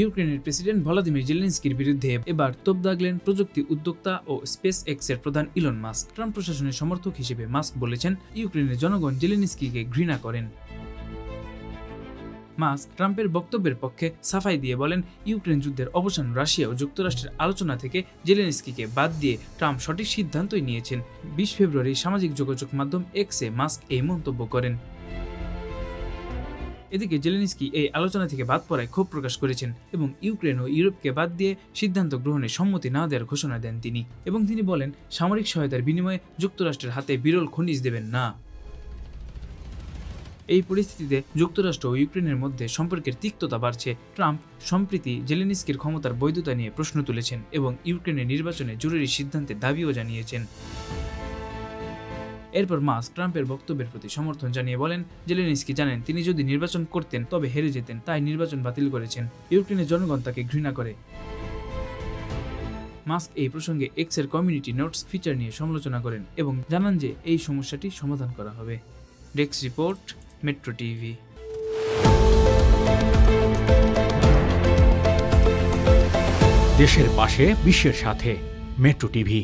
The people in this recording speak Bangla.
ইউক্রেনের প্রেসিডেন্ট ভলাদিমির জেলেনস্কির বিরুদ্ধে এবার তোপ দাগলেন প্রযুক্তি উদ্যোক্তা ও স্পেস এক্সের প্রধান ইলন মাস্ক। ট্রাম্প প্রশাসনের সমর্থক হিসেবে মাস্ক বলেছেন, ইউক্রেনের জনগণ জেলেনস্কিকে ঘৃণা করেন। মাস্ক ট্রাম্পের বক্তব্যের পক্ষে সাফাই দিয়ে বলেন, ইউক্রেন যুদ্ধের অবসান রাশিয়া ও যুক্তরাষ্ট্রের আলোচনা থেকে জেলেনস্কিকে বাদ দিয়ে ট্রাম্প সঠিক সিদ্ধান্তই নিয়েছেন। 20 ফেব্রুয়ারি সামাজিক যোগাযোগ মাধ্যম এক্সে মাস্ক এই মন্তব্য করেন। এদিকে জেলেনস্কি এই আলোচনা থেকে বাদ পড়ায় ক্ষোভ প্রকাশ করেছেন এবং ইউক্রেন ও ইউরোপকে বাদ দিয়ে সিদ্ধান্ত গ্রহণে সম্মতি না দেওয়ার ঘোষণা দেন তিনি। এবং তিনি বলেন, সামরিক সহায়তার বিনিময়ে যুক্তরাষ্ট্রের হাতে বিরল খনিজ দেবেন না। এই পরিস্থিতিতে যুক্তরাষ্ট্র ও ইউক্রেনের মধ্যে সম্পর্কের তিক্ততা বাড়ছে। ট্রাম্প সম্প্রতি জেলেনস্কির ক্ষমতার বৈধতা নিয়ে প্রশ্ন তুলেছেন এবং ইউক্রেনের নির্বাচনে জরুরি সিদ্ধান্তের দাবিও জানিয়েছেন। এরপর মাস্ক ট্রাম্পের বক্তব্যের প্রতি সমর্থন জানিয়ে বলেন, জেলেনস্কি জানেন তিনি যদি নির্বাচন করতেন তবে হেরে যেতেন, তাই নির্বাচন বাতিল করেছেন। ইউক্রেনের জনগণ তাকে ঘৃণা করে। মাস্ক এই প্রসঙ্গে এক্সের কমিউনিটি নোটস ফিচার নিয়ে সমালোচনা করেন এবং জানান যে এই সমস্যাটি সমাধান করা হবে। Desk report, metro TV. দেশের পাশে, বিশ্বের সাথে, মেট্রো টিভি।